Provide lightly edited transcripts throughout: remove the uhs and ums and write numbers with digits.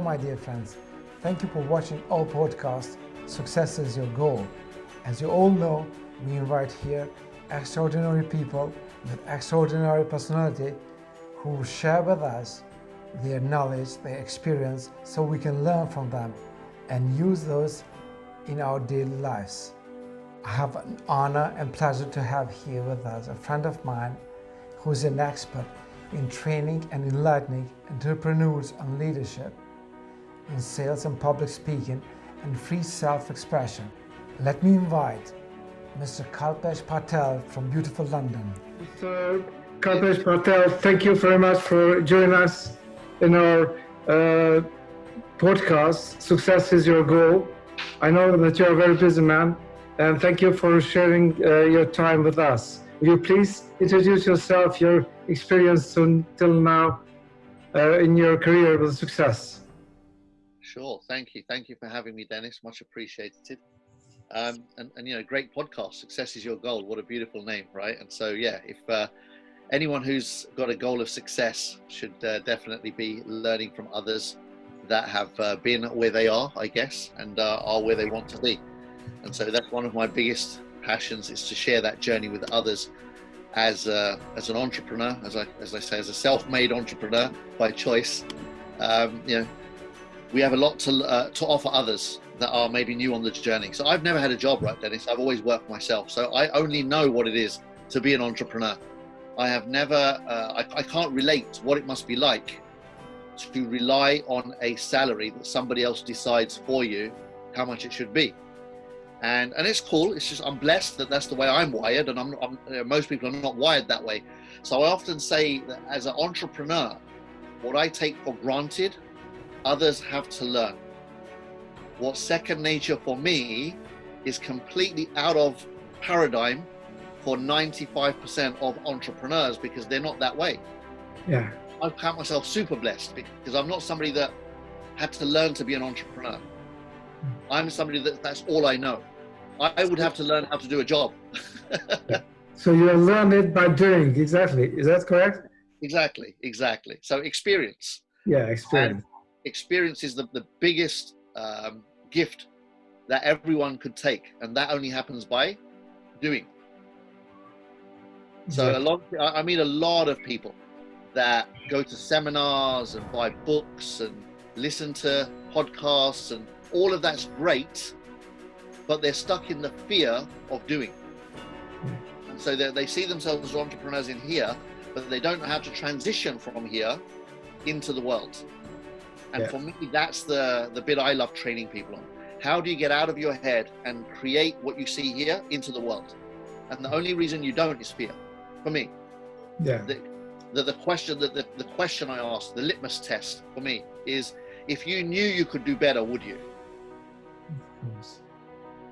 my dear friends, thank you for watching our podcast, Success is Your Goal. As you all know, we invite here extraordinary people with extraordinary personality who share with us their knowledge, their experience, so we can learn from them and use those in our daily lives. I have an honor and pleasure to have here with us a friend of mine who is an expert in training and enlightening entrepreneurs on leadership, in sales and public speaking, and free self-expression. Let me invite Mr. Kalpesh Patel from beautiful London. Mr. Kalpesh Patel, thank you very much for joining us in our podcast, Success is Your Goal. I know that you're a very busy man, and thank you for sharing your time with us. Will you please introduce yourself, your experience until now in your career with success? Sure, thank you. Thank you for having me, Dennis. Much appreciated. And you know, great podcast, Success is Your Goal. What a beautiful name, right? And so, yeah, if anyone who's got a goal of success should definitely be learning from others that have been where they are, I guess, and are where they want to be. And so that's one of my biggest passions, is to share that journey with others as an entrepreneur, as I say, as a self-made entrepreneur by choice. You know, we have a lot to offer others that are maybe new on the journey. So I've never had a job, right, Dennis? I've always worked myself. So I only know what it is to be an entrepreneur. I have never, I can't relate what it must be like to rely on a salary that somebody else decides for you how much it should be. And it's cool. It's just, I'm blessed that that's the way I'm wired, and most people are not wired that way. So I often say that as an entrepreneur, what I take for granted, others have to learn. What's second nature for me is completely out of paradigm for 95% of entrepreneurs, because they're not that way. Yeah. I count myself super blessed because I'm not somebody that had to learn to be an entrepreneur. I'm somebody that's all I know. I would have to learn how to do a job. Yeah. So you learn it by doing, exactly. Is that correct? Exactly. So experience. Yeah, experience. And experience is the biggest gift that everyone could take, and that only happens by doing. So I meet a lot of people that go to seminars and buy books and listen to podcasts, and all of that's great, but they're stuck in the fear of doing. And so they see themselves as entrepreneurs in here, but they don't know how to transition from here into the world. And for me, that's the bit I love training people on. How do you get out of your head and create what you see here into the world? And the only reason you don't is fear, for me. Yeah. The question I ask, the litmus test for me is, if you knew you could do better, would you? Of course.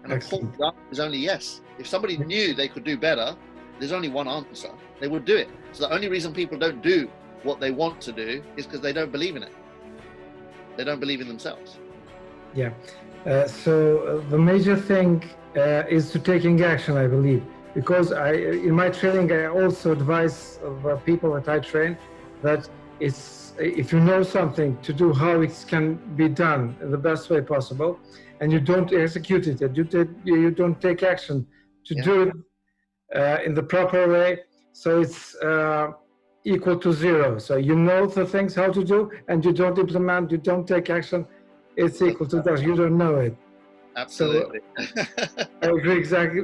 And of course, the answer is only yes. If somebody knew they could do better, there's only one answer. They would do it. So the only reason people don't do what they want to do is because they don't believe in it. They don't believe in themselves. Yeah. So the major thing is to taking action, I believe, because in my training, I also advise people that I train that it's, if you know something to do, how it can be done in the best way possible, and you don't execute it, you don't take action to do it in the proper way, so it's equal to zero. So you know the things how to do, and you don't take action, it's equal to that. You don't know it. Absolutely. So, I agree exactly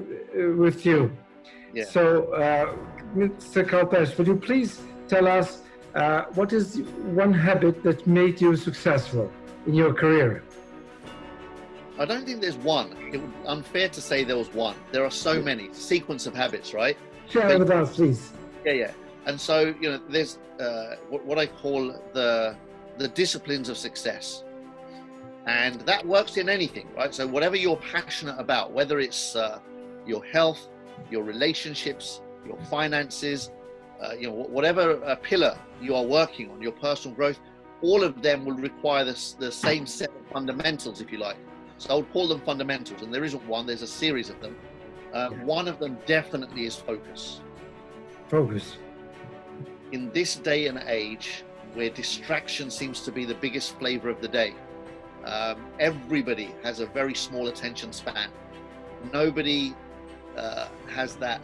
with you. Yeah. So, Mr. Kalpesh, would you please tell us what is one habit that made you successful in your career? I don't think there's one. It would be unfair to say there was one. There are so many sequence of habits, right? Share with us, please. Yeah. And so, you know, there's what I call the disciplines of success. And that works in anything, right? So whatever you're passionate about, whether it's your health, your relationships, your finances, you know, whatever pillar you are working on, your personal growth, all of them will require the same set of fundamentals, if you like. So I would call them fundamentals, and there isn't one, there's a series of them. One of them definitely is focus. Focus. In this day and age, where distraction seems to be the biggest flavor of the day. Everybody has a very small attention span. Nobody has that,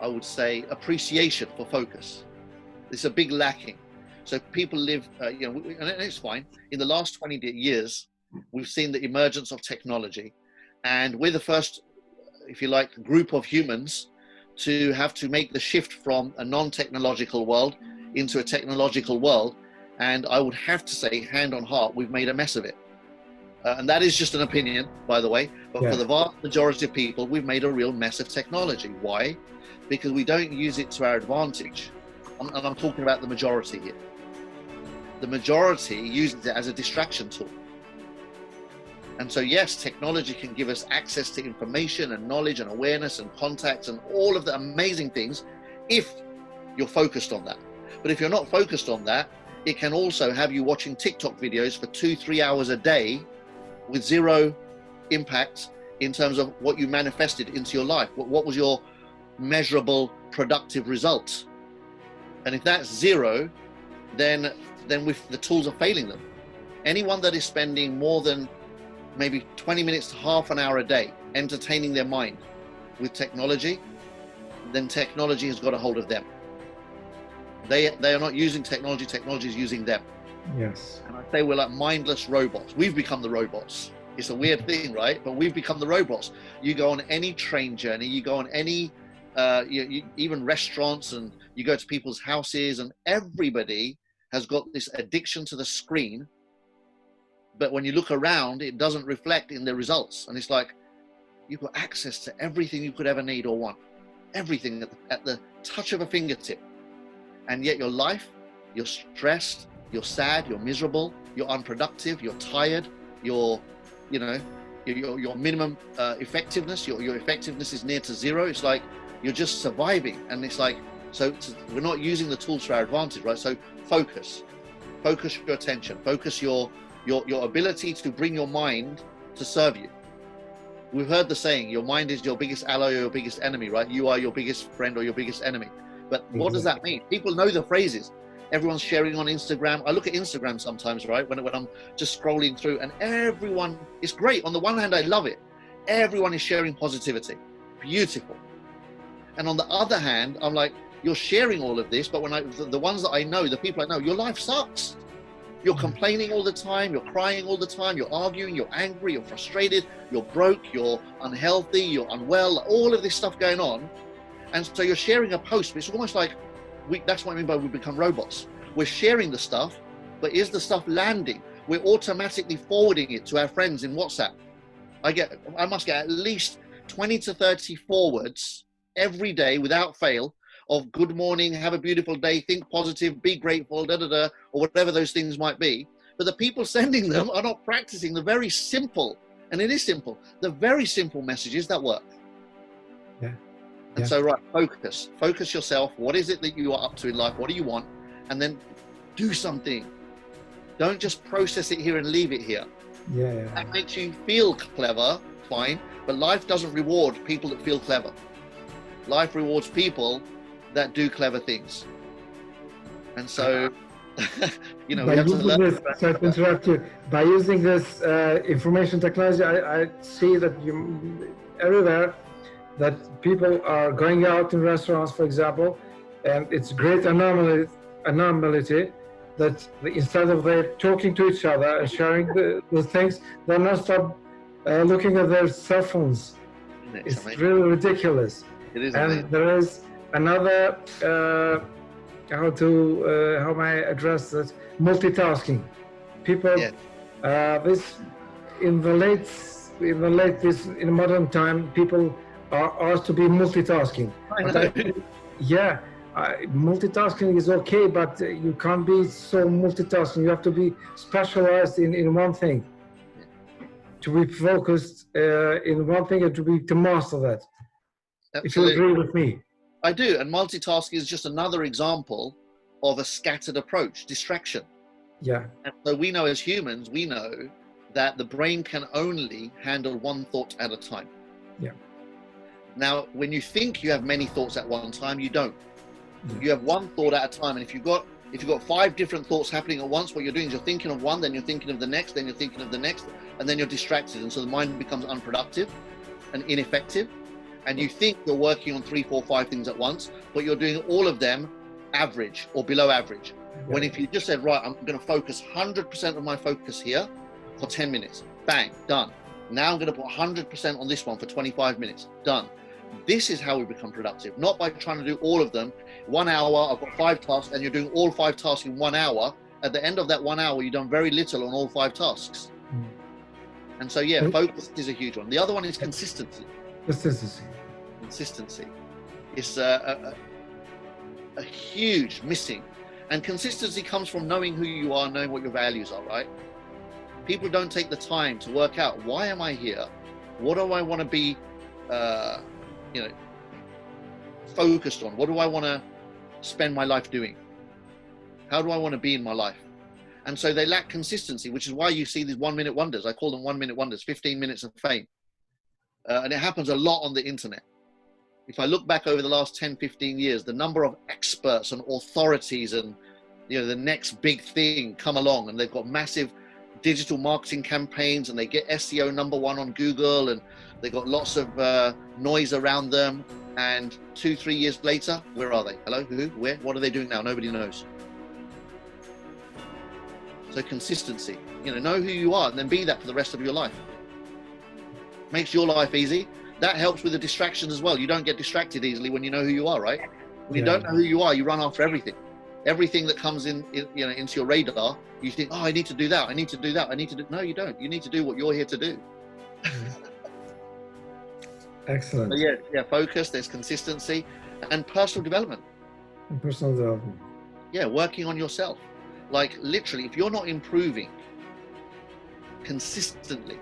I would say, appreciation for focus. It's a big lacking. So people live, and it's fine. In the last 20 years, we've seen the emergence of technology, and we're the first, if you like, group of humans to have to make the shift from a non-technological world into a technological world. And I would have to say, hand on heart, we've made a mess of it. And that is just an opinion, by the way, but for the vast majority of people, we've made a real mess of technology. Why? Because we don't use it to our advantage. And I'm talking about the majority here. The majority uses it as a distraction tool. And so yes, technology can give us access to information and knowledge and awareness and contacts and all of the amazing things if you're focused on that. But if you're not focused on that, it can also have you watching TikTok videos for 2-3 hours a day with zero impact in terms of what you manifested into your life. What was your measurable, productive results? And if that's zero, then the tools are failing them. Anyone that is spending more than maybe 20 minutes to half an hour a day entertaining their mind with technology, then technology has got a hold of them. They are not using technology, technology is using them. Yes. And I say we're like mindless robots. We've become the robots. It's a weird thing, right? But we've become the robots. You go on any train journey, you go on any, even restaurants, and you go to people's houses, and everybody has got this addiction to the screen. But when you look around, it doesn't reflect in the results. And it's like, you've got access to everything you could ever need or want. Everything at the touch of a fingertip. And yet your life, you're stressed, you're sad, you're miserable, you're unproductive, you're tired, your minimum effectiveness, your effectiveness is near to zero. It's like you're just surviving. And it's like, so we're not using the tools to our advantage, right? So focus your attention, focus your ability to bring your mind to serve you. We've heard the saying, your mind is your biggest ally or your biggest enemy, right? You are your biggest friend or your biggest enemy. But what does that mean? People know the phrases. Everyone's sharing on Instagram. I look at Instagram sometimes, right? When I'm just scrolling through, and everyone, it's great. On the one hand, I love it. Everyone is sharing positivity. Beautiful. And on the other hand, I'm like, you're sharing all of this, but when the ones that I know, the people I know, your life sucks. You're complaining all the time, you're crying all the time, you're arguing, you're angry, you're frustrated, you're broke, you're unhealthy, you're unwell, all of this stuff going on. And so you're sharing a post, but it's almost like, that's what I mean by we become robots. We're sharing the stuff, but is the stuff landing? We're automatically forwarding it to our friends in WhatsApp. I must get at least 20 to 30 forwards every day without fail of good morning, have a beautiful day, think positive, be grateful, or whatever those things might be. But the people sending them are not practicing the very simple, and it is simple, the very simple messages that work. Yeah. And so, right, focus yourself. What is it that you are up to in life? What do you want? And then do something. Don't just process it here and leave it here. Yeah. That makes you feel clever, fine. But life doesn't reward people that feel clever. Life rewards people that do clever things. And so, we have to learn. Sorry to interrupt you. By using this information technology, I see that everywhere that people are going out in restaurants, for example, and it's great anomaly that instead of they talking to each other and sharing the things, they're not stop looking at their cell phones. It's really ridiculous. It is. And amazing. there is another how may I address that? Multitasking. People, this in modern time, people are asked to be multitasking. Multitasking is okay, but you can't be so multitasking. You have to be specialized in one thing, to be focused in one thing and to master that. Absolutely. If you agree with me. I do, and multitasking is just another example of a scattered approach, distraction. Yeah. And so we know as humans, we know that the brain can only handle one thought at a time. Yeah. Now, when you think you have many thoughts at one time, you don't. You have one thought at a time, and if you've got If you've got 5 different thoughts happening at once, what you're doing is you're thinking of one, then you're thinking of the next, then you're thinking of the next, and then you're distracted. And so the mind becomes unproductive and ineffective. And you think you're working on 3, 4, 5 things at once, but you're doing all of them average or below average. When if you just said, right, I'm going to focus 100% of my focus here for 10 minutes, bang, done. Now I'm going to put 100% on this one for 25 minutes, done. This is how we become productive, not by trying to do all of them. 1 hour, I've got 5 tasks, and you're doing all 5 tasks in 1 hour. At the end of that 1 hour, you've done very little on all 5 tasks. And so, yeah, focus is a huge one. The other one is consistency. Consistency. It's a huge missing. And consistency comes from knowing who you are, knowing what your values are, right? People don't take the time to work out, why am I here? What do I want to be, focused on? What do I want to spend my life doing? How do I want to be in my life? And so they lack consistency, which is why you see these 1-minute wonders. I call them 1-minute wonders, 15 minutes of fame. And it happens a lot on the internet. If I look back over the last 10, 15 years, the number of experts and authorities and the next big thing come along, and they've got massive digital marketing campaigns, and they get SEO #1 on Google, and they've got lots of noise around them. And 2, 3 years later, where are they? Hello, who, where, what are they doing now? Nobody knows. So consistency, know who you are and then be that for the rest of your life. Makes your life easy. That helps with the distractions as well. You don't get distracted easily when you know who you are, right? When you don't know who you are, you run after everything. Everything that comes into your radar, you think, oh, I need to do that. I need to do that. I need to do. No, you don't. You need to do what you're here to do. Excellent. So yeah. Focus. There's consistency and personal development. And personal development. Yeah, working on yourself. Like literally, if you're not improving consistently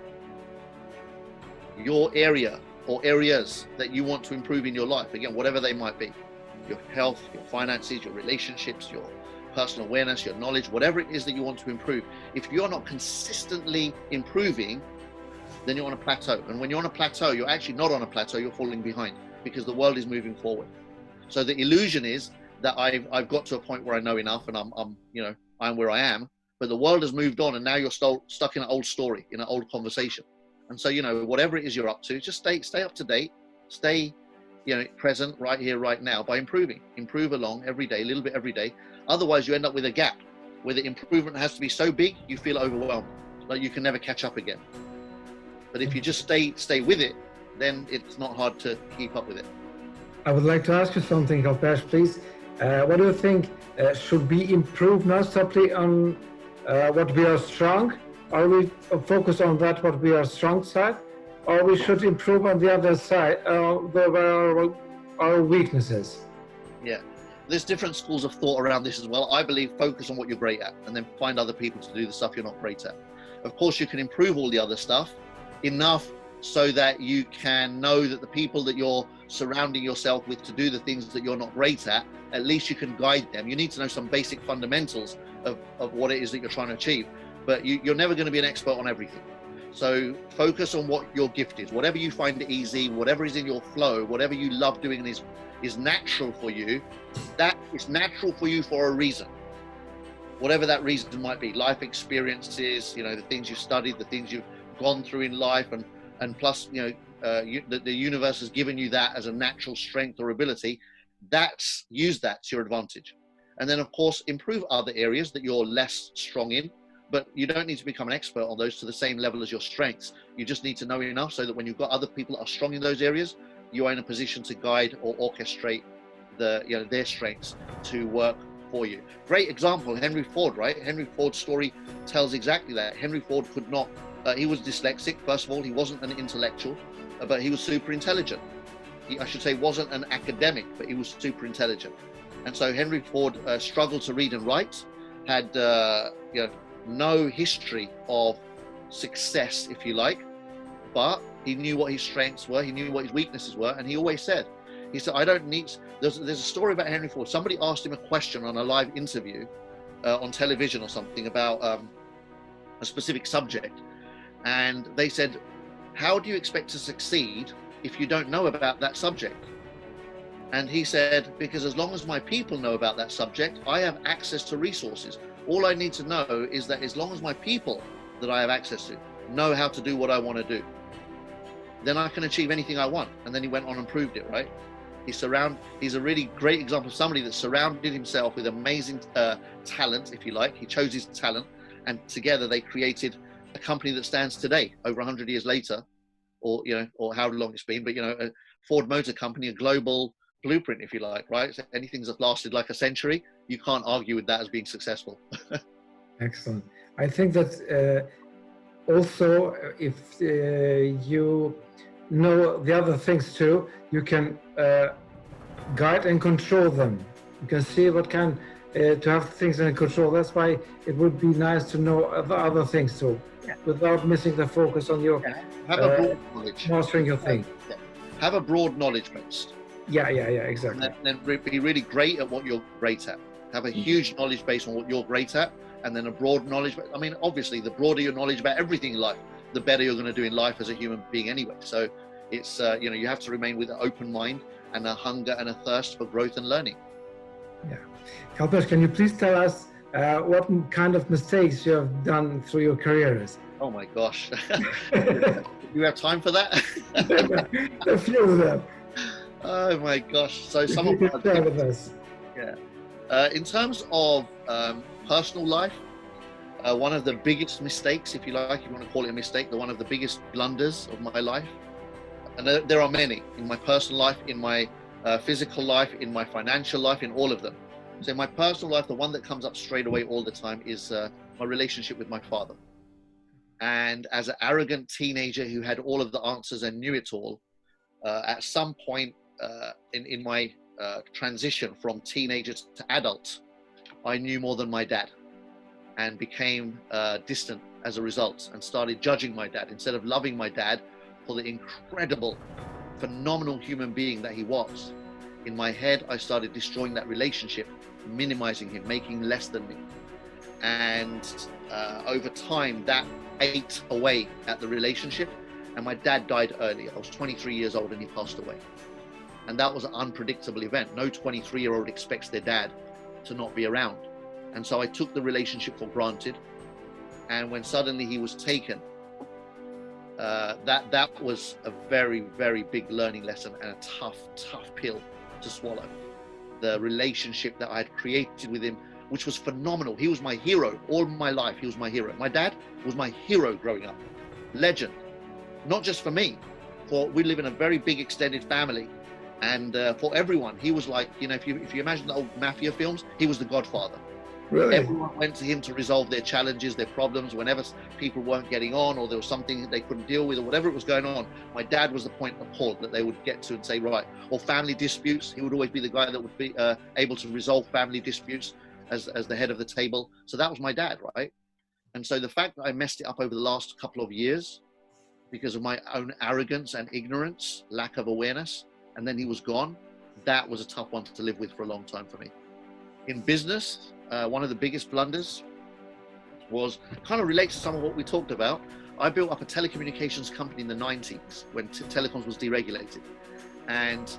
your area or areas that you want to improve in your life, again, whatever they might be, your health, your finances, your relationships, your personal awareness, your knowledge, whatever it is that you want to improve, if you're not consistently improving, then you're on a plateau. And when you're on a plateau, you're actually not on a plateau, you're falling behind because the world is moving forward. So the illusion is that I've got to a point where I know enough and I'm where I am, but the world has moved on and now you're stuck in an old story, in an old conversation. And so, whatever it is you're up to, just stay up to date, stay, present right here, right now by improve along every day, a little bit every day. Otherwise you end up with a gap where the improvement has to be so big, you feel overwhelmed, like you can never catch up again. But if you just stay with it, then it's not hard to keep up with it. I would like to ask you something, Kalpesh, please. What do you think should we improve non-stoply on what we are strong? Are we focus on that what we are strong side, or we should improve on the other side, our weaknesses? Yeah, there's different schools of thought around this as well. I believe focus on what you're great at and then find other people to do the stuff you're not great at. Of course, you can improve all the other stuff enough so that you can know that the people that you're surrounding yourself with to do the things that you're not great at least you can guide them. You need to know some basic fundamentals of what it is that you're trying to achieve, but you're never going to be an expert on everything. So focus on what your gift is, whatever you find easy, whatever is in your flow, whatever you love doing and is natural for you, that is natural for you for a reason. Whatever that reason might be, life experiences, the things you've studied, the things you've gone through in life, and plus, the universe has given you that as a natural strength or ability. Use that to your advantage. And then of course, improve other areas that you're less strong in, but you don't need to become an expert on those to the same level as your strengths. You just need to know enough so that when you've got other people that are strong in those areas, you are in a position to guide or orchestrate their strengths to work for you. Great example, Henry Ford, right? Henry Ford's story tells exactly that. Henry Ford could not, he was dyslexic, first of all. He wasn't an intellectual, but he was super intelligent. I should say wasn't an academic, but he was super intelligent. And so Henry Ford struggled to read and write, had no history of success, if you like, but he knew what his strengths were, he knew what his weaknesses were, and he always said, I don't need, there's a story about Henry Ford. Somebody asked him a question on a live interview on television or something about a specific subject, and they said, how do you expect to succeed if you don't know about that subject? And he said, because as long as my people know about that subject, I have access to resources. All I need to know is that as long as my people that I have access to know how to do what I want to do, then I can achieve anything I want. And then he went on and proved it, right? He's a really great example of somebody that surrounded himself with amazing talent, if you like. He chose his talent, and together they created a company that stands today, over 100 years later, or or however long it's been. But a Ford Motor Company, a global blueprint, if you like, right? So anything that's lasted like a century, you can't argue with that as being successful. Excellent. I think that also, if you know the other things too, you can guide and control them. You can see what kind to have things in control. That's why it would be nice to know other things too, without missing the focus on your have a broad knowledge, mastering your thing. Have a broad knowledge base. Yeah, exactly. And then be really great at what you're great at. Have a huge knowledge base on what you're great at, and then a broad knowledge. I mean, obviously, the broader your knowledge about everything in life, the better you're going to do in life as a human being anyway. So it's, you have to remain with an open mind and a hunger and a thirst for growth and learning. Yeah. Kalpesh, can you please tell us what kind of mistakes you have done through your careers? Oh my gosh. You have time for that? A few of them. Oh my gosh. So some of them. Share with us. Yeah. In terms of personal life, one of the biggest mistakes, if you like, if you want to call it a mistake, one of the biggest blunders of my life, and there are many in my personal life, in my physical life, in my financial life, in all of them. So in my personal life, the one that comes up straight away all the time is my relationship with my father. And as an arrogant teenager who had all of the answers and knew it all, at some point in my transition from teenager to adult, I knew more than my dad and became distant as a result, and started judging my dad instead of loving my dad for the incredible, phenomenal human being that he was. In my head, I started destroying that relationship, minimizing him, making less than me. And over time, that ate away at the relationship, and my dad died early. I was 23 years old and he passed away. And that was an unpredictable event. No 23-year-old expects their dad to not be around. And so I took the relationship for granted. And when suddenly he was taken, that was a very, very big learning lesson and a tough pill to swallow. The relationship that I had created with him, which was phenomenal. He was my hero all my life. He was my hero. My dad was my hero growing up. Legend. Not just for me, for we live in a very big extended family. And for everyone, he was like, if you imagine the old mafia films, he was the godfather. Really? Everyone went to him to resolve their challenges, their problems, whenever people weren't getting on or there was something they couldn't deal with or whatever was going on. My dad was the point of call that they would get to and say, right, or family disputes. He would always be the guy that would be able to resolve family disputes as the head of the table. So that was my dad, right? And so the fact that I messed it up over the last couple of years because of my own arrogance and ignorance, lack of awareness, and then he was gone, that was a tough one to live with for a long time for me. In business, one of the biggest blunders was, kind of relates to some of what we talked about. I built up a telecommunications company in the 90s when telecoms was deregulated. And,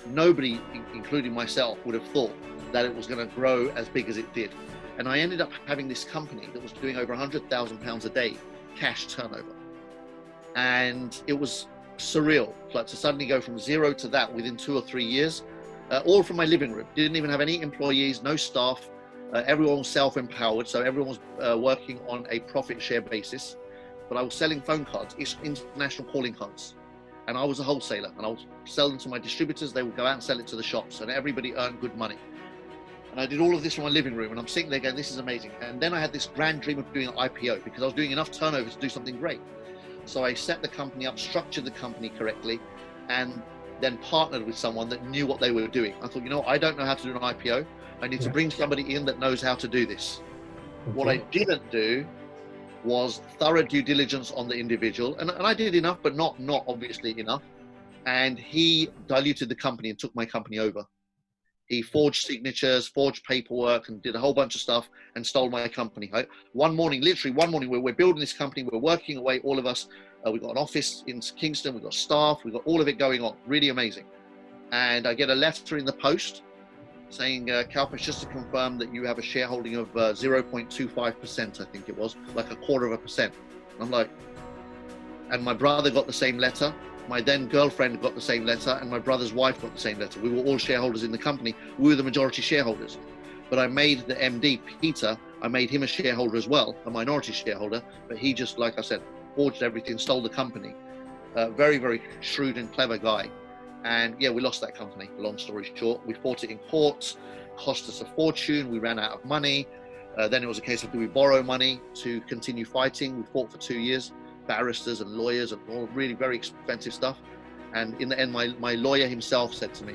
nobody, including myself, would have thought that it was going to grow as big as it did. And I ended up having this company that was doing over £100,000 a day cash turnover. And it was surreal, like to suddenly go from zero to that within 2 or 3 years, all from my living room. Didn't even have any employees, no staff. Everyone was self-empowered, so everyone was working on a profit share basis. But I was selling phone cards, international calling cards, and I was a wholesaler, and I would sell them to my distributors. They would go out and sell it to the shops, and everybody earned good money. And I did all of this from my living room, and I'm sitting there going, this is amazing. And then I had this grand dream of doing an IPO because I was doing enough turnover to do something great. So I set the company up, structured the company correctly, and then partnered with someone that knew what they were doing. I thought, I don't know how to do an IPO. I need to bring somebody in that knows how to do this. Okay. What I didn't do was thorough due diligence on the individual. And I did enough, but not obviously enough. And he diluted the company and took my company over. He forged signatures, forged paperwork, and did a whole bunch of stuff and stole my company. One morning, we're building this company. We're working away, all of us. We've got an office in Kingston. We've got staff. We've got all of it going on. Really amazing. and I get a letter in the post saying, Kalpesh, just to confirm that you have a shareholding of 0.25%, I think it was, like 0.25%. I'm like, and my brother got the same letter, my then girlfriend got the same letter, and my brother's wife got the same letter. We were all shareholders in the company. We were the majority shareholders. But I made the MD, Peter, I made him a shareholder as well, a minority shareholder, but he just, like I said, forged everything, stole the company. Very, very shrewd and clever guy. And yeah, we lost that company, long story short. We fought it in court, cost us a fortune, we ran out of money. Then it was a case of, do we borrow money to continue fighting? We fought for 2 years, barristers and lawyers and all really very expensive stuff. And in the end, my lawyer himself said to me,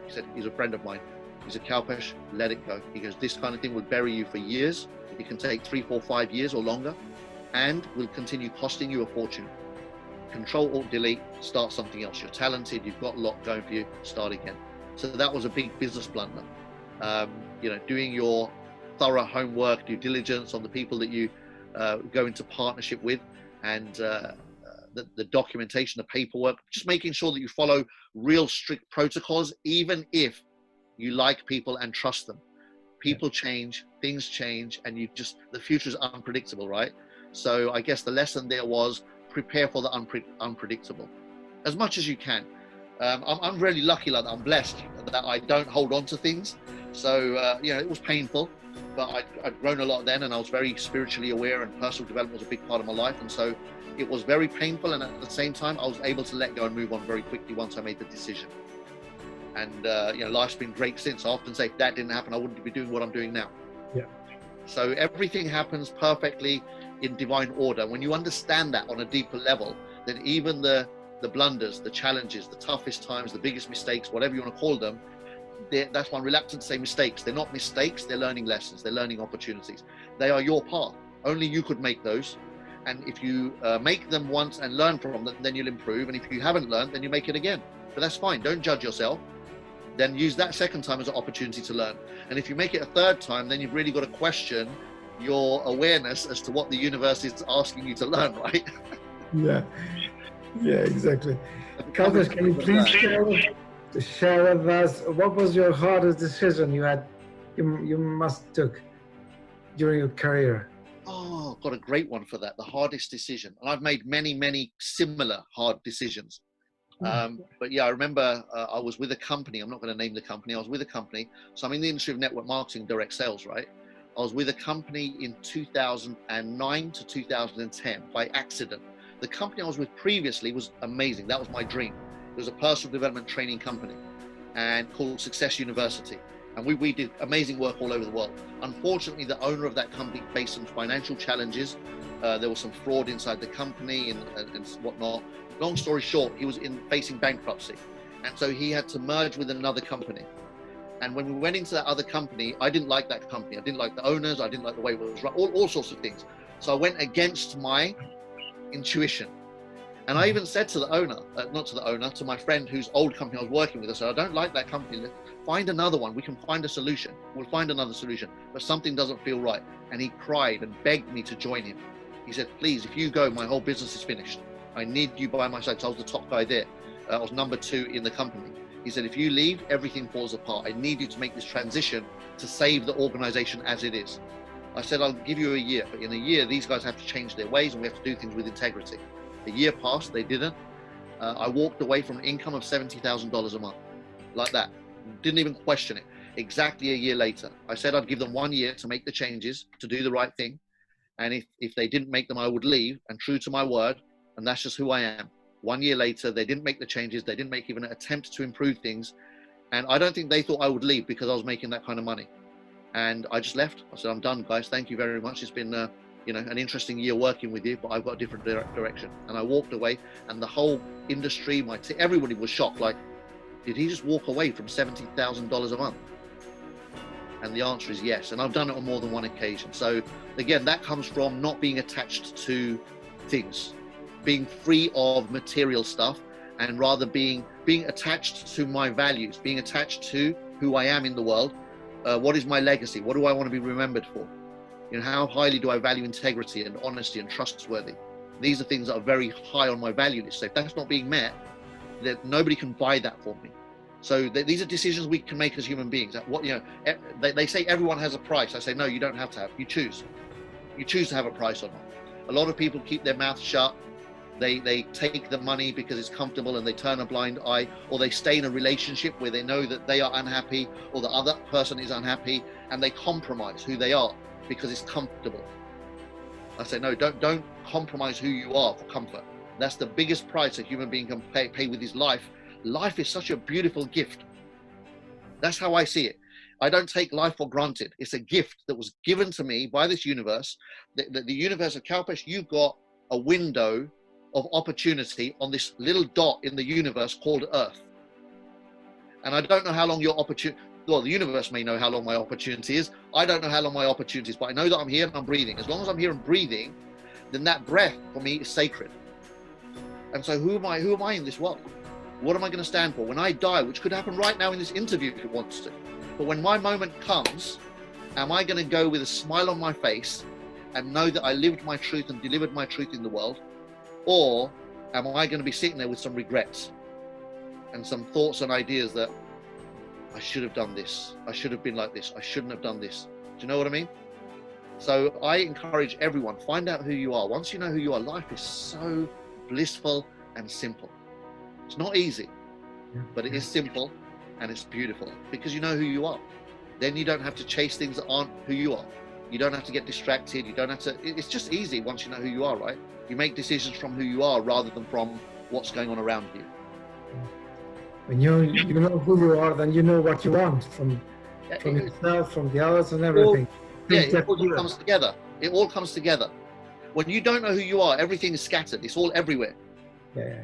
he said, he's a friend of mine, he said, Kalpesh, let it go. He goes, this kind of thing would bury you for years. It can take 3, 4, 5 years or longer, and will continue costing you a fortune. Control, Alt, Delete, start something else. You're talented, you've got a lot going for you, start again. So that was a big business blunder. You know, doing your thorough homework, due diligence on the people that you go into partnership with, and the documentation, the paperwork, just making sure that you follow real strict protocols, even if you like people and trust them. People change, things change, and the future is unpredictable, right? So I guess the lesson there was, prepare for the unpredictable as much as you can. I'm really lucky like that. I'm blessed that I don't hold on to things. So, you know, it was painful, but I'd grown a lot then, and I was very spiritually aware, and personal development was a big part of my life. And so it was very painful. And at the same time, I was able to let go and move on very quickly once I made the decision. And, you know, life's been great since. I often say, if that didn't happen, I wouldn't be doing what I'm doing now. Yeah. So everything happens perfectly in divine order. When you understand that on a deeper level, then even the blunders, the challenges, the toughest times, the biggest mistakes, whatever you want to call them, that's why I'm reluctant to say mistakes. They're not mistakes, they're learning lessons, they're learning opportunities. They are your path. Only you could make those. And if you make them once and learn from them, then you'll improve. And if you haven't learned, then you make it again. But that's fine. Don't judge yourself. Then use that second time as an opportunity to learn. And if you make it a third time, then you've really got to question your awareness as to what the universe is asking you to learn, right? Yeah, exactly. Kalpesh, can you please share with us, what was your hardest decision you must took during your career? Oh, I've got a great one for that. The hardest decision. And I've made many, many similar hard decisions. But yeah, I remember I was with a company. I'm not going to name the company. I was with a company. So I'm in the industry of network marketing, direct sales, right? I was with a company in 2009 to 2010 by accident. The company I was with previously was amazing. That was my dream. It was a personal development training company and called SUKSESI University. And we did amazing work all over the world. Unfortunately, the owner of that company faced some financial challenges. There was some fraud inside the company and whatnot. Long story short, he was facing bankruptcy. And so he had to merge with another company. And when we went into that other company, I didn't like that company. I didn't like the owners. I didn't like the way it was run, all sorts of things. So I went against my intuition. And I even said to the owner, to my friend whose old company I was working with, I said, I don't like that company. Let's find another one. We can find a solution. We'll find another solution, but something doesn't feel right. And he cried and begged me to join him. He said, please, if you go, my whole business is finished. I need you by my side. So I was the top guy there. I was number 2 in the company. He said, if you leave, everything falls apart. I need you to make this transition to save the organization as it is. I said, I'll give you a year, but in a year, these guys have to change their ways and we have to do things with integrity. A year passed, they didn't. I walked away from an income of $70,000 a month, like that. Didn't even question it. Exactly a year later, I said I'd give them 1 year to make the changes, to do the right thing. And if they didn't make them, I would leave, and true to my word, and that's just who I am. 1 year later, they didn't make the changes. They didn't make even an attempt to improve things. And I don't think they thought I would leave because I was making that kind of money. And I just left. I said, I'm done, guys. Thank you very much. It's been, an interesting year working with you, but I've got a different direction. And I walked away, and the whole industry, everybody was shocked. Like, did he just walk away from $70,000 a month? And the answer is yes. And I've done it on more than one occasion. So again, that comes from not being attached to things, being free of material stuff, and rather being attached to my values, being attached to who I am in the world. What is my legacy? What do I want to be remembered for? How highly do I value integrity and honesty and trustworthy? These are things that are very high on my value list. So if that's not being met, that nobody can buy that for me. So these are decisions we can make as human beings. What, you know, they say everyone has a price. I say, no, you don't have to have. You choose. You choose to have a price or not. A lot of people keep their mouth shut. They take the money because it's comfortable and they turn a blind eye, or they stay in a relationship where they know that they are unhappy or the other person is unhappy, and they compromise who they are because it's comfortable. I say, no, don't compromise who you are for comfort. That's the biggest price a human being can pay with his life. Life is such a beautiful gift. That's how I see it. I don't take life for granted. It's a gift that was given to me by this universe. The universe of Kalpesh, you've got a window of opportunity on this little dot in the universe called Earth. And I don't know how long your opportunity, well, the universe may know how long my opportunity is. I don't know how long my opportunity is, but I know that I'm here and I'm breathing. As long as I'm here and breathing, then that breath for me is sacred. And so who am I in this world? What am I going to stand for? When I die, which could happen right now in this interview if it wants to. But when my moment comes, am I going to go with a smile on my face and know that I lived my truth and delivered my truth in the world? Or am I going to be sitting there with some regrets and some thoughts and ideas that I should have done this, I should have been like this, I shouldn't have done this? Do you know what I mean? So I encourage everyone, find out who you are. Once you know who you are, life is so blissful and simple. It's not easy, but it is simple and it's beautiful because you know who you are. Then you don't have to chase things that aren't who you are. You don't have to get distracted. You don't have to, it's just easy once you know who you are, right? You make decisions from who you are rather than from what's going on around you. When you know who you are, then you know what you want from yourself, from the others and everything. It all comes together. It all comes together. When you don't know who you are, everything is scattered. It's all everywhere. Yeah.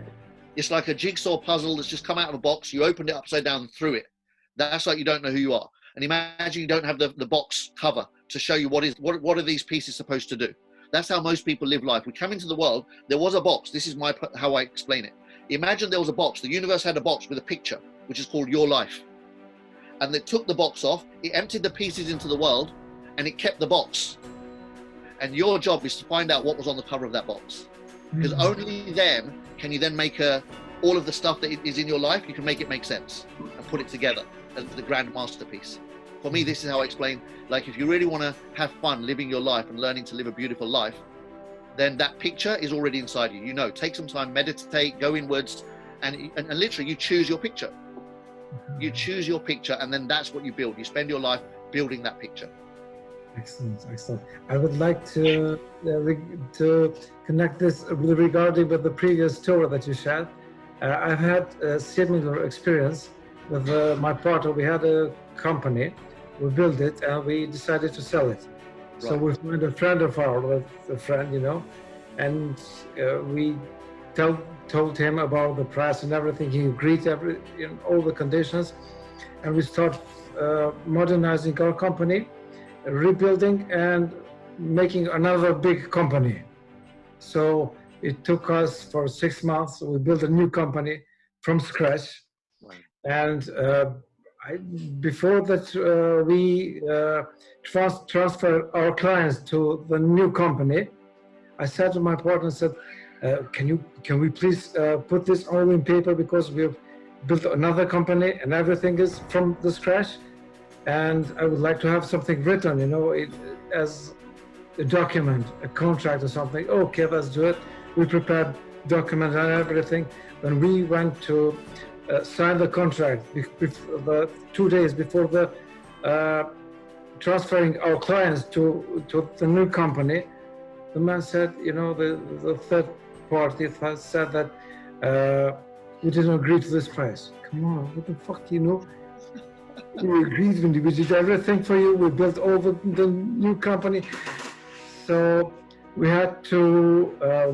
It's like a jigsaw puzzle that's just come out of a box. You opened it upside down and threw it. That's like you don't know who you are. And imagine you don't have the box cover to show you what are these pieces supposed to do. That's how most people live life. We come into the world, there was a box. This is how I explain it. Imagine there was a box. The universe had a box with a picture, which is called your life. And they took the box off, it emptied the pieces into the world, and it kept the box. And your job is to find out what was on the cover of that box. Because only then can you then make all of the stuff that is in your life, you can make it make sense and put it together as the grand masterpiece. For me, this is how I explain, like if you really want to have fun living your life and learning to live a beautiful life, then that picture is already inside you. You know, take some time, meditate, go inwards, and literally you choose your picture. You choose your picture, and then that's what you build. You spend your life building that picture. Excellent, excellent. I would like to connect this regarding with the previous tour that you shared. I've had a similar experience with my partner. We had a company, we built it, and we decided to sell it. Right. So we found a friend of ours, a friend, you know, and we told him about the price and everything. He agreed all the conditions, and we start modernizing our company, rebuilding and making another big company. So it took us for 6 months. We built a new company from scratch. Right. And before that, we transferred our clients to the new company. I said to my partner, said, can we please put this all in paper, because we've built another company and everything is from the scratch, and I would like to have something written, you know, as a document, a contract or something. Okay, let's do it. We prepared document and everything. When we went to sign the contract, 2 days before the transferring our clients to the new company, the man said, you know, the third party said that we didn't agree to this price. Come on, what the fuck, you know? We agreed, we did everything for you, we built all the new company. So we had to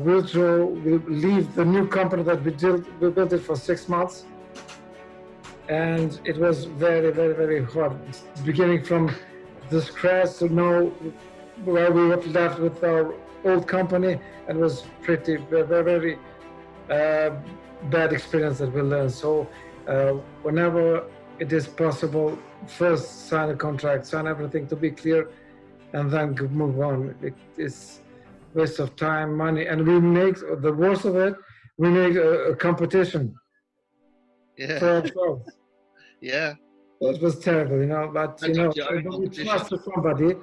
withdraw, leave the new company that we built it for 6 months. And it was very, very, very hard. Beginning from the scratch to know where we were left with our old company, and it was pretty, very, very bad experience that we learned. So whenever it is possible, first sign a contract, sign everything to be clear, and then move on. It is waste of time, money, and we make, the worst of it, we make a competition for ourselves. Yeah. It was terrible, you know, but you know, when you trust somebody,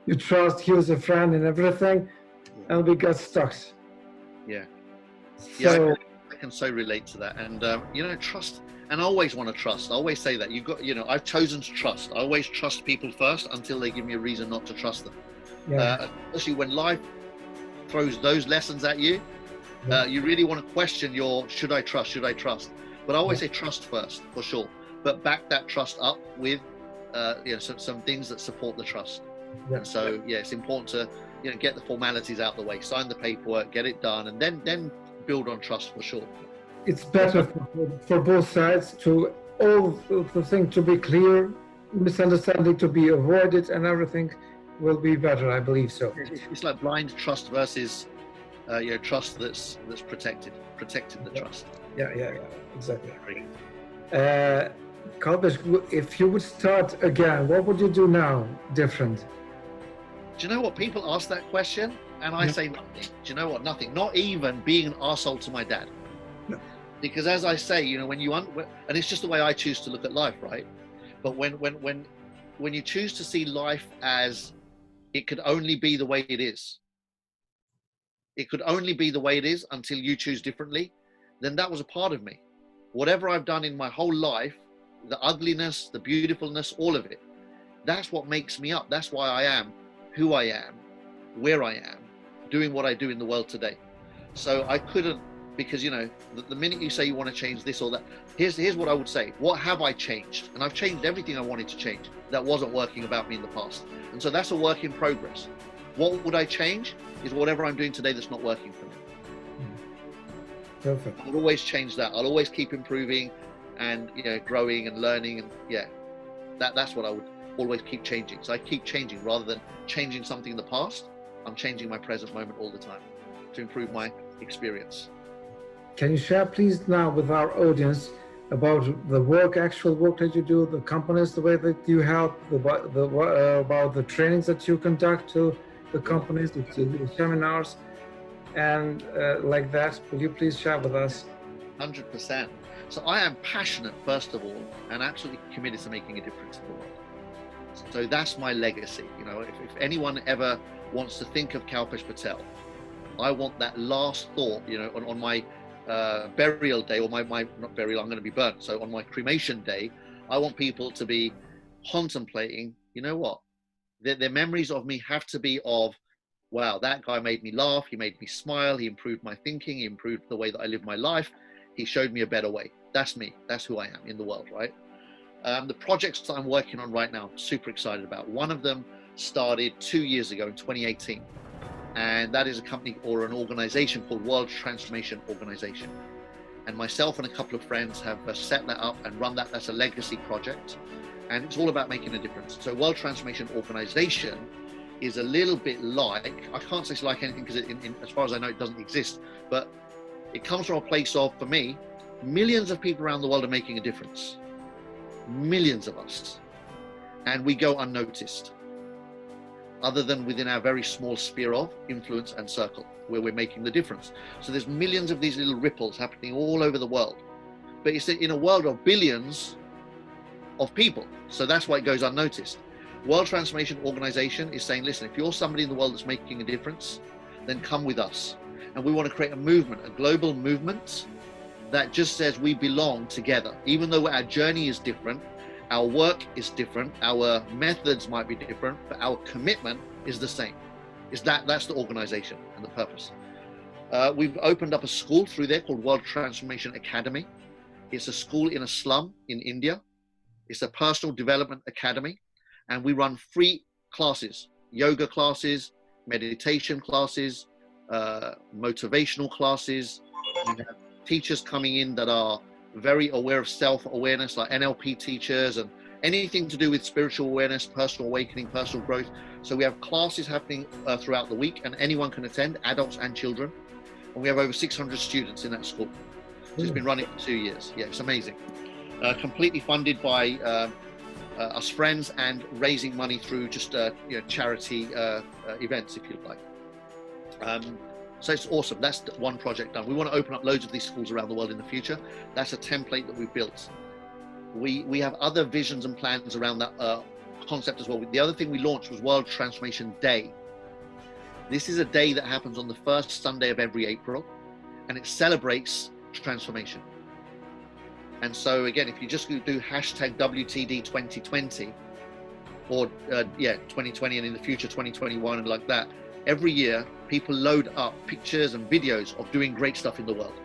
you trust he was a friend and everything, and we got stuck. Yeah. So, Yeah, I can so relate to that. And, you know, trust, and I always want to trust. I always say that. You've got, you know, I've chosen to trust. I always trust people first until they give me a reason not to trust them. yeah, Especially when life throws those lessons at you, you really want to question your, should I trust? But I always say trust first, for sure. But back that trust up with, you know, some things that support the trust. And so, yeah, it's important to, you know, get the formalities out the way, sign the paperwork, get it done, and then build on trust, for sure. it's better for both sides to all the things to be clear, misunderstanding to be avoided, and everything will be better. I believe so. It's like blind trust versus, you know, trust that's protected the trust. Yeah, exactly. Great. Kalpesh, if you would start again, what would you do now different? Do you know what? People ask that question, and I say nothing. Do you know what? Nothing. Not even being an arsehole to my dad. No. Because as I say, you know, when you and it's just the way I choose to look at life, right? But when you choose to see life as it could only be the way it is, it could only be the way it is until you choose differently, then that was a part of me. Whatever I've done in my whole life, the ugliness, the beautifulness, all of it, that's what makes me up. That's why I am who I am, where I am, doing what I do in the world today. So I couldn't, because, you know, the minute you say you want to change this or that, here's what I would say. What have I changed? And I've changed everything I wanted to change that wasn't working about me in the past. And so that's a work in progress. What would I change is whatever I'm doing today that's not working for me. Perfect. I'll always change that. I'll always keep improving and, you know, growing and learning. And yeah, that's what I would always keep changing. So I keep changing rather than changing something in the past. I'm changing my present moment all the time to improve my experience. Can you share, please, now with our audience about the actual work that you do, the companies, the way that you help, about the trainings that you conduct to the companies, the seminars, and like that? Will you please share with us? 100%. So I am passionate, first of all, and absolutely committed to making a difference in the world. So that's my legacy. You know, if anyone ever wants to think of Kalpesh Patel, I want that last thought, you know, on my burial day, or my not burial, I'm going to be burnt. So on my cremation day, I want people to be contemplating, you know what, their memories of me have to be of, wow, that guy made me laugh, he made me smile, he improved my thinking, he improved the way that I live my life, he showed me a better way. That's me, that's who I am in the world, right? The projects that I'm working on right now, I'm super excited about. One of them started 2 years ago in 2018. And that is a company or an organization called World Transformation Organization. And myself and a couple of friends have set that up and run that. That's a legacy project. And it's all about making a difference. So World Transformation Organization is a little bit like, I can't say it's like anything because as far as I know, it doesn't exist, but it comes from a place of, for me, millions of people around the world are making a difference. Millions of us. And we go unnoticed, other than within our very small sphere of influence and circle where we're making the difference. So there's millions of these little ripples happening all over the world, but it's in a world of billions of people. So that's why it goes unnoticed. World Transformation Organization is saying, listen, if you're somebody in the world that's making a difference, then come with us. And we want to create a movement, a global movement that just says we belong together. Even though our journey is different, our work is different, our methods might be different, but our commitment is the same. That's the organization and the purpose. We've opened up a school through there called World Transformation Academy. It's a school in a slum in India. It's a personal development academy. And we run free classes, yoga classes, meditation classes, motivational classes. We have teachers coming in that are very aware of self-awareness, like NLP teachers and anything to do with spiritual awareness, personal awakening, personal growth. So we have classes happening throughout the week, and anyone can attend, adults and children. And we have over 600 students in that school. So it's been running for 2 years. Yeah, it's amazing. Completely funded by us friends and raising money through just charity events, if you like. So it's awesome. That's one project done. We want to open up loads of these schools around the world in the future. That's a template that we've built. we have other visions and plans around that concept as well. The other thing we launched was World Transformation Day. This is a day that happens on the first Sunday of every April, and it celebrates transformation. And so again, if you just do hashtag WTD 2020, or 2020, and in the future 2021, and like that, every year people load up pictures and videos of doing great stuff in the world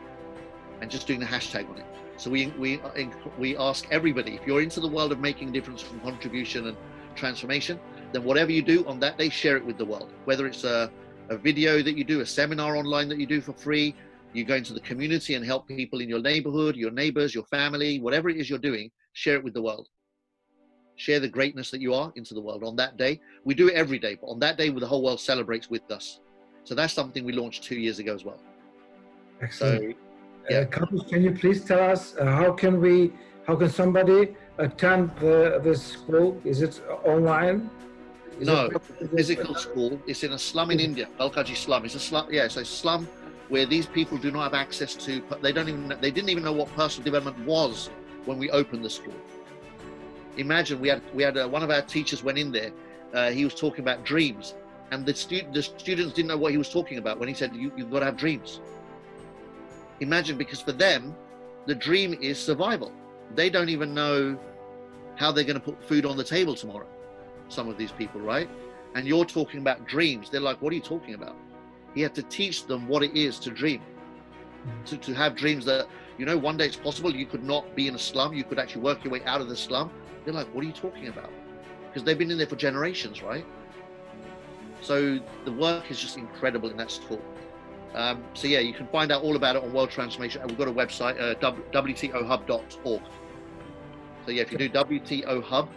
and just doing the hashtag on it. So we ask everybody, if you're into the world of making a difference from contribution and transformation, then whatever you do on that day, share it with the world. Whether it's a video that you do, a seminar online that you do for free, you go into the community and help people in your neighborhood, your neighbors, your family, whatever it is you're doing, share it with the world. Share the greatness that you are into the world on that day. We do it every day, but on that day, the whole world celebrates with us. So that's something we launched 2 years ago as well. Excellent. So, yeah. Kalpesh, can you please tell us how can somebody attend this school? Is it online? No, physical school. It's in a slum in India, 𝗗𝗘𝗡𝗣𝗟 slum. It's a slum. Yeah, it's a slum where these people do not have access to. They didn't even know what personal development was when we opened the school. Imagine we had one of our teachers went in there. He was talking about dreams, and the students didn't know what he was talking about when he said you've got to have dreams. Imagine, because for them, the dream is survival. They don't even know how they're going to put food on the table tomorrow. Some of these people, right? And you're talking about dreams. They're like, what are you talking about? He had to teach them what it is to dream, to have dreams that, one day it's possible you could not be in a slum. You could actually work your way out of the slum. They're like, what are you talking about? Because they've been in there for generations, right? So the work is just incredible in that school. So yeah, you can find out all about it on World Transformation. We've got a website, wtohub.org. So yeah, if you do wtohub.org,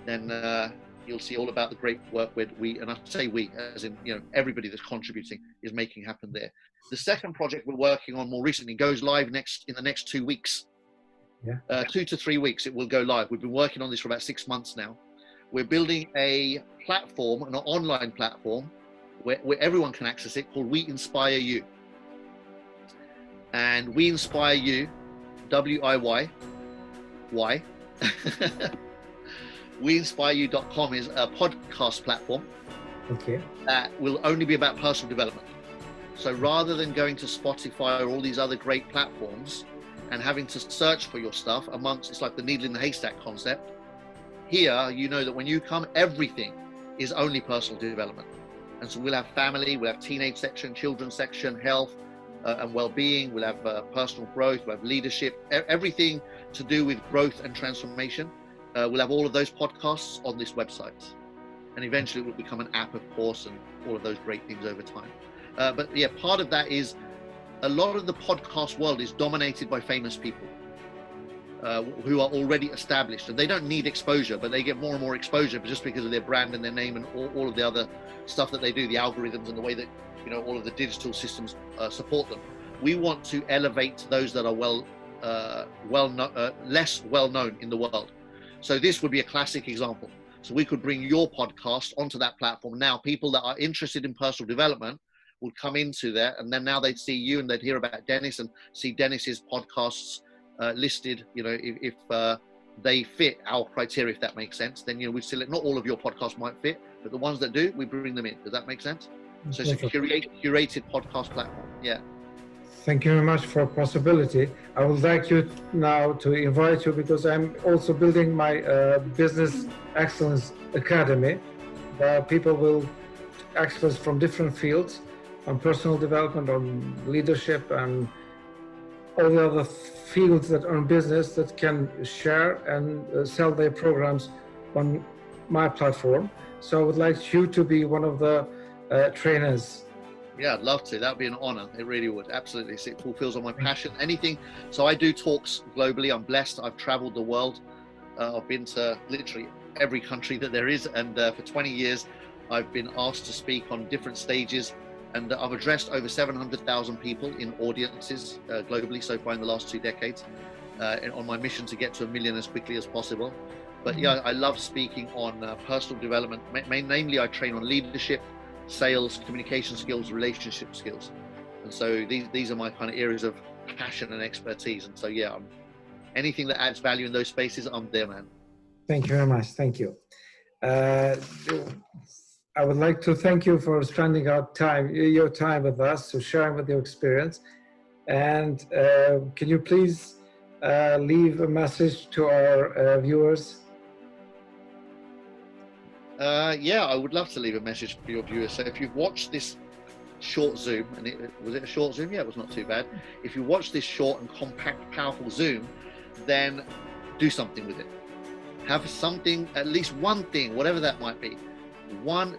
then you'll see all about the great work and I say we, as in everybody that's contributing is making happen there. The second project we're working on more recently goes live in the next 2 weeks. Yeah. 2 to 3 weeks it will go live. We've been working on this for about 6 months now. We're building a platform, an online platform where everyone can access it, called We Inspire You. And We Inspire You, WIY, WeInspireYou.com is a podcast platform. Okay. That will only be about personal development. So rather than going to Spotify or all these other great platforms and having to search for your stuff it's like the needle in the haystack concept. Here, you know that when you come, everything is only personal development. And so we'll have family, we'll have teenage section, children's section, health and well-being. We'll have personal growth, we'll have leadership, everything to do with growth and transformation. We'll have all of those podcasts on this website. And eventually it will become an app, of course, and all of those great things over time. But yeah, part of that is a lot of the podcast world is dominated by famous people who are already established, and they don't need exposure, but they get more and more exposure just because of their brand and their name and all of the other stuff that they do, the algorithms and the way that all of the digital systems support them. We want to elevate those that are less well known in the world. So this would be a classic example. So we could bring your podcast onto that platform. Now people that are interested in personal development would come into there, and then now they'd see you and they'd hear about Denis and see Denis's podcasts listed. If they fit our criteria, if that makes sense, then we select. Not all of your podcasts might fit, but the ones that do, we bring them in. Does that make sense? So it's a curated podcast platform. Yeah. Thank you very much for possibility. I would like you now to invite you, because I'm also building my Business Excellence Academy, where people will access from different fields on personal development, on leadership, and all the other fields that are in business that can share and sell their programs on my platform. So I would like you to be one of the trainers. Yeah, I'd love to. That would be an honor. It really would. Absolutely. It fulfills all my passion. Anything. So I do talks globally. I'm blessed. I've traveled the world. I've been to literally every country that there is. And for 20 years, I've been asked to speak on different stages. And I've addressed over 700,000 people in audiences globally so far in the last 2 decades, on my mission to get to 1 million as quickly as possible. But yeah, I love speaking on personal development. Namely, I train on leadership, sales, communication skills, relationship skills. And so these are my kind of areas of passion and expertise. And so yeah, anything that adds value in those spaces, I'm there, man. Thank you very much. Thank you. I would like to thank you for spending your time with us, to sharing with your experience. And can you please leave a message to our viewers? Yeah, I would love to leave a message for your viewers. So if you've watched this short Zoom, and was it a short Zoom? Yeah, it was not too bad. If you watch this short and compact, powerful Zoom, then do something with it. Have something, at least one thing, whatever that might be.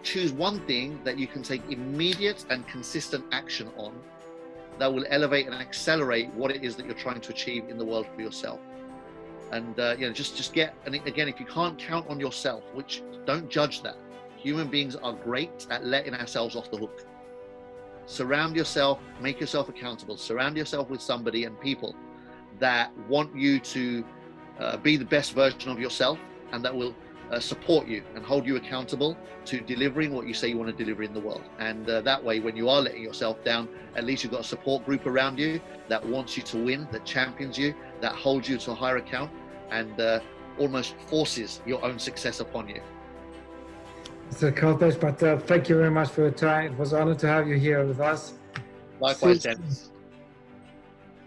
Choose one thing that you can take immediate and consistent action on that will elevate and accelerate what it is that you're trying to achieve in the world for yourself. And you know, just get, and again, if you can't count on yourself, which don't judge that. Human beings are great at letting ourselves off the hook. Surround yourself, make yourself accountable, surround yourself with somebody and people that want you to be the best version of yourself, and that will support you and hold you accountable to delivering what you say you want to deliver in the world. And that way, when you are letting yourself down, at least you've got a support group around you that wants you to win, that champions you, that holds you to a higher account, and almost forces your own success upon you. Mr. Kalpesh Patel, thank you very much for your time. It was an honor to have you here with us. Likewise, Dennis.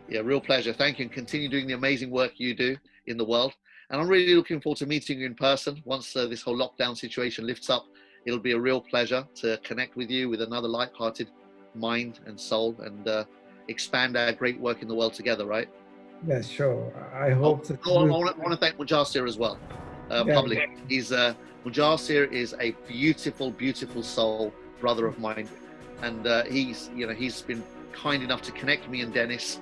Yeah, real pleasure. Thank you, and continue doing the amazing work you do in the world. And I'm really looking forward to meeting you in person once this whole lockdown situation lifts up. It'll be a real pleasure to connect with you with another light-hearted mind and soul, and expand our great work in the world together, right? Yes, sure. I hope that. I want to thank 𝗙𝗙𝗟𝗡 as well, publicly. 𝗙𝗙𝗡 is a beautiful, beautiful soul, brother of mine, and he's been kind enough to connect me and Dennis.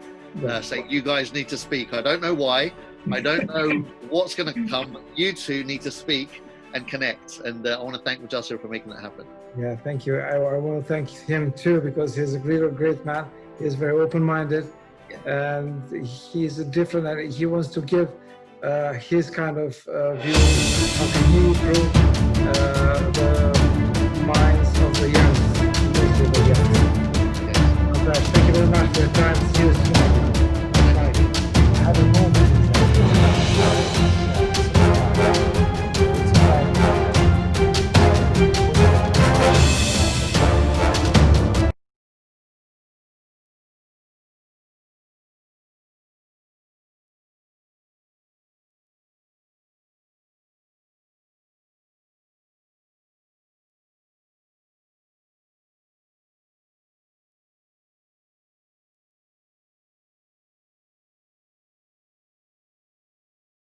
Say, you guys need to speak. I don't know why. I don't know what's going to come. But you two need to speak and connect. And I want to thank 𝗙𝗙𝗟𝗡 for making that happen. Yeah, thank you. I want to thank him too, because he's a great man. He's very open-minded, and he's a different. He wants to give his kind of view. How can he improve the minds of the young? Thank you very much for your time. See you soon. Bye. Have a moment.